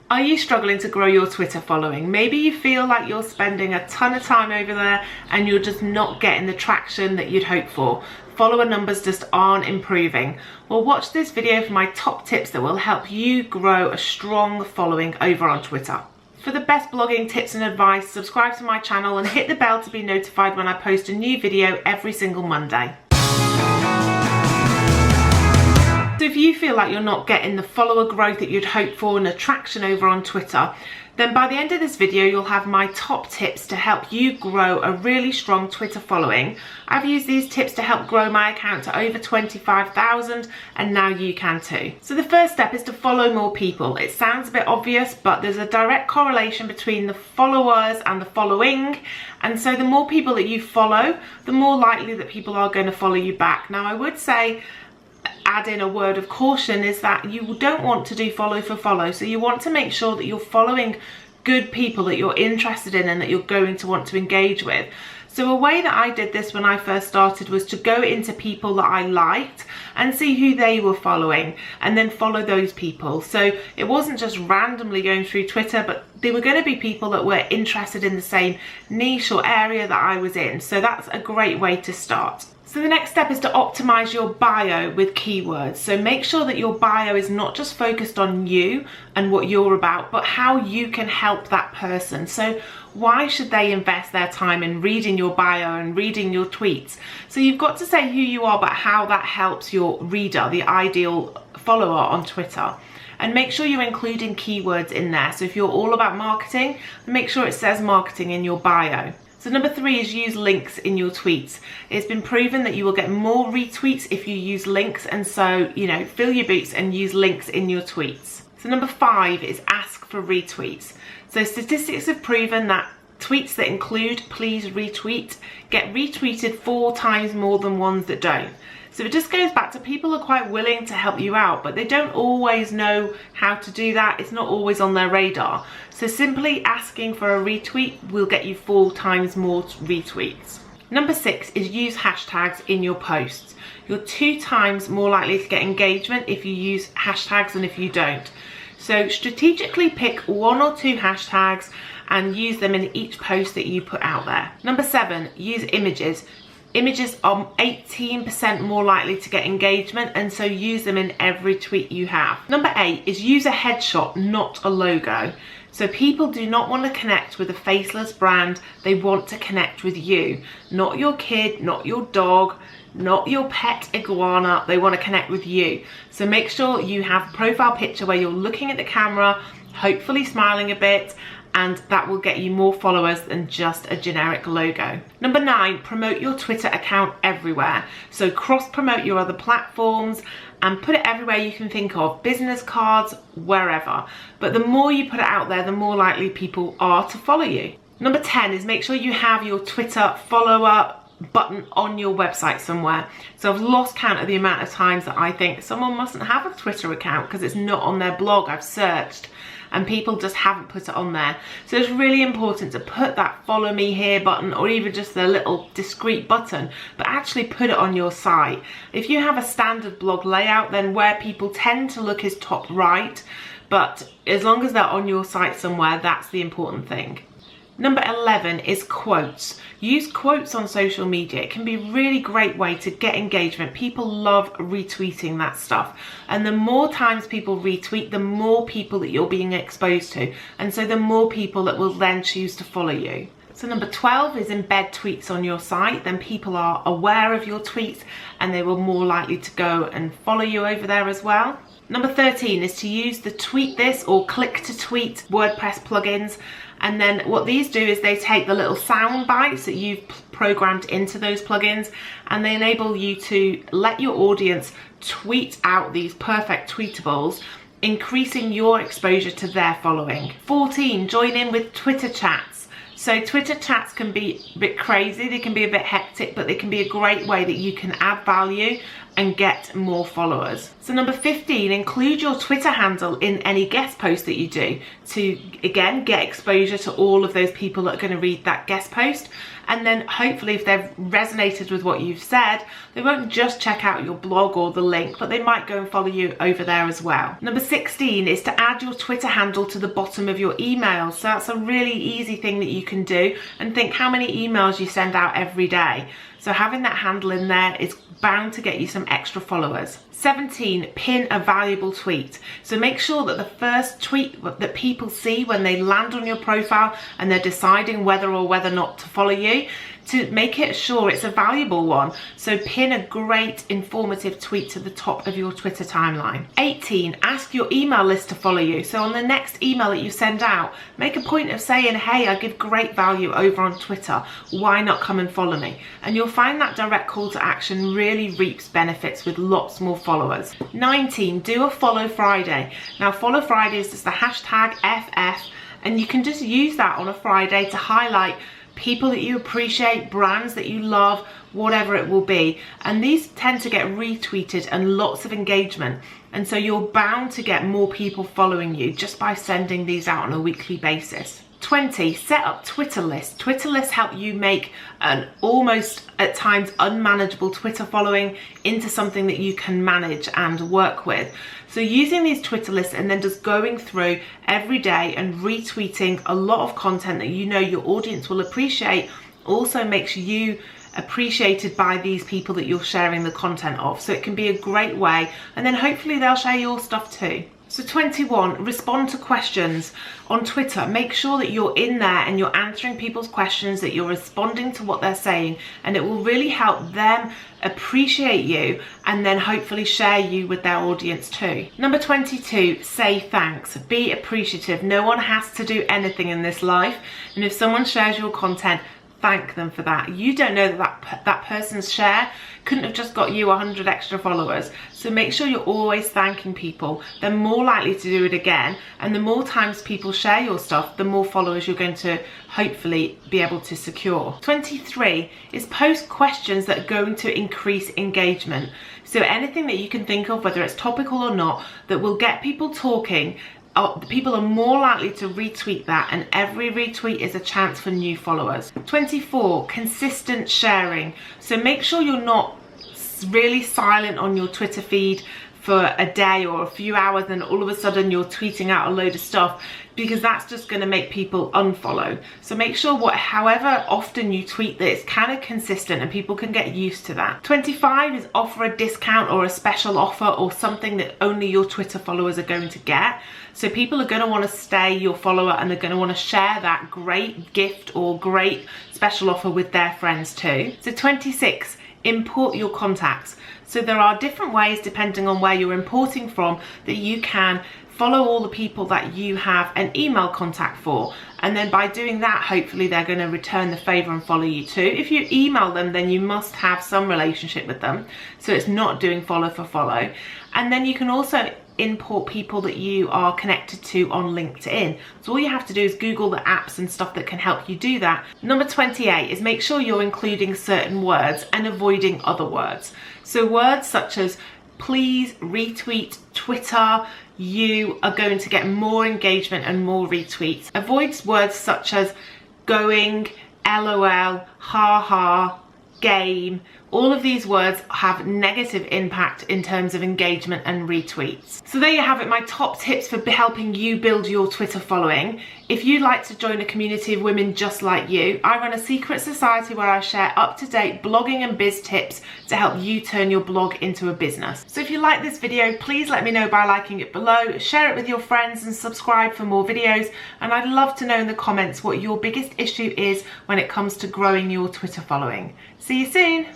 Are you struggling to grow your Twitter following? Maybe you feel like you're spending a ton of time over there and you're just not getting the traction that you'd hope for. Follower numbers just aren't improving. Well, watch this video for my top tips that will help you grow a strong following over on Twitter. For the best blogging tips and advice, subscribe to my channel and hit the bell to be notified when I post a new video every single Monday. So if you feel like you're not getting the follower growth that you'd hope for and attraction over on Twitter, then by the end of this video, you'll have my top tips to help you grow a really strong Twitter following. I've used these tips to help grow my account to over 25,000 and now you can too. So the first step is to follow more people. It sounds a bit obvious, but there's a direct correlation between the followers and the following. And so the more people that you follow, the more likely that people are going to follow you back. Now I would say, add in a word of caution, is that you don't want to do follow for follow. So you want to make sure that you're following good people that you're interested in and that you're going to want to engage with. So a way that I did this when I first started was to go into people that I liked and see who they were following and then follow those people. So it wasn't just randomly going through Twitter, but they were going to be people that were interested in the same niche or area that I was in. So that's a great way to start. So the next step is to optimize your bio with keywords. So make sure that your bio is not just focused on you and what you're about, but how you can help that person. So why should they invest their time in reading your bio and reading your tweets? So you've got to say who you are, but how that helps your reader, the ideal follower on Twitter. And make sure you're including keywords in there. So if you're all about marketing, make sure it says marketing in your bio. So number 3 is use links in your tweets. It's been proven that you will get more retweets if you use links, and so, fill your boots and use links in your tweets. So number 5 is ask for retweets. So statistics have proven that tweets that include please retweet get retweeted 4 times more than ones that don't. So it just goes back to people are quite willing to help you out, but they don't always know how to do that. It's not always on their radar. So simply asking for a retweet will get you 4 times more retweets. Number 6 is use hashtags in your posts. You're 2 times more likely to get engagement if you use hashtags than if you don't. So strategically pick 1 or 2 hashtags and use them in each post that you put out there. Number 7, use images. Images are 18% more likely to get engagement, and so use them in every tweet you have. Number 8 is use a headshot, not a logo. So people do not want to connect with a faceless brand, they want to connect with you. Not your kid, not your dog, not your pet iguana, they want to connect with you. So make sure you have a profile picture where you're looking at the camera, hopefully smiling a bit, and that will get you more followers than just a generic logo. Number 9, promote your Twitter account everywhere. So cross-promote your other platforms and put it everywhere you can think of, business cards, wherever. But the more you put it out there, the more likely people are to follow you. Number 10 is make sure you have your Twitter follower button on your website somewhere. So I've lost count of the amount of times that I think someone mustn't have a Twitter account because it's not on their blog. I've searched and people just haven't put it on there. So it's really important to put that follow me here button, or even just a little discreet button, but actually put it on your site. If you have a standard blog layout, then where people tend to look is top right, but as long as they're on your site somewhere, that's the important thing. Number 11 is quotes. Use quotes on social media. It can be a really great way to get engagement. People love retweeting that stuff. And the more times people retweet, the more people that you're being exposed to. And so the more people that will then choose to follow you. So number 12 is embed tweets on your site. Then people are aware of your tweets and they were more likely to go and follow you over there as well. Number 13 is to use the tweet this or click to tweet WordPress plugins. And then what these do is they take the little sound bites that you've programmed into those plugins and they enable you to let your audience tweet out these perfect tweetables, increasing your exposure to their following. 14, join in with Twitter chats. So Twitter chats can be a bit crazy, they can be a bit hectic, but they can be a great way that you can add value and get more followers. So number 15, include your Twitter handle in any guest post that you do to, again, get exposure to all of those people that are going to read that guest post. And then hopefully if they've resonated with what you've said, they won't just check out your blog or the link, but they might go and follow you over there as well. Number 16 is to add your Twitter handle to the bottom of your email. So that's a really easy thing that you can do, and think how many emails you send out every day. So having that handle in there is bound to get you some extra followers. 17, pin a valuable tweet. So make sure that the first tweet that people see when they land on your profile and they're deciding whether or whether not to follow you, to make it sure it's a valuable one. So pin a great informative tweet to the top of your Twitter timeline. 18, ask your email list to follow you. So on the next email that you send out, make a point of saying, hey, I give great value over on Twitter. Why not come and follow me? And you'll find that direct call to action really reaps benefits with lots more followers. 19, do a follow Friday. Now follow Friday is just the hashtag FF, and you can just use that on a Friday to highlight people that you appreciate, brands that you love, whatever it will be. And these tend to get retweeted and lots of engagement. And so you're bound to get more people following you just by sending these out on a weekly basis. 20, set up Twitter lists. Twitter lists help you make an almost at times unmanageable Twitter following into something that you can manage and work with. So using these Twitter lists and then just going through every day and retweeting a lot of content that you know your audience will appreciate also makes you appreciated by these people that you're sharing the content of. So it can be a great way, and then hopefully they'll share your stuff too. So 21, respond to questions on Twitter. Make sure that you're in there and you're answering people's questions, that you're responding to what they're saying, and it will really help them appreciate you and then hopefully share you with their audience too. Number 22, say thanks. Be appreciative. No one has to do anything in this life, and if someone shares your content, thank them for that. You don't know that person's share couldn't have just got you 100 extra followers. So make sure you're always thanking people. They're more likely to do it again, and the more times people share your stuff, the more followers you're going to hopefully be able to secure. 23 is post questions that are going to increase engagement. So anything that you can think of, whether it's topical or not, that will get people talking, people are more likely to retweet that, and every retweet is a chance for new followers. 24, consistent sharing. So make sure you're not really silent on your Twitter feed for a day or a few hours and all of a sudden you're tweeting out a load of stuff, because that's just going to make people unfollow. So make sure however often you tweet that it's kind of consistent and people can get used to that. 25 is offer a discount or a special offer or something that only your Twitter followers are going to get. So people are going to want to stay your follower and they're going to want to share that great gift or great special offer with their friends too. So 26, import your contacts. So there are different ways, depending on where you're importing from, that you can follow all the people that you have an email contact for, and then by doing that hopefully they're going to return the favor and follow you too. If you email them, then you must have some relationship with them, so it's not doing follow for follow. And then you can also import people that you are connected to on LinkedIn. So all you have to do is Google the apps and stuff that can help you do that. Number 28 is make sure you're including certain words and avoiding other words. So words such as please, retweet, Twitter, you are going to get more engagement and more retweets. Avoid words such as going, LOL, haha, game. All of these words have negative impact in terms of engagement and retweets. So there you have it, my top tips for helping you build your Twitter following. If you'd like to join a community of women just like you, I run a secret society where I share up-to-date blogging and biz tips to help you turn your blog into a business. So if you like this video, please let me know by liking it below, share it with your friends and subscribe for more videos. And I'd love to know in the comments what your biggest issue is when it comes to growing your Twitter following. See you soon.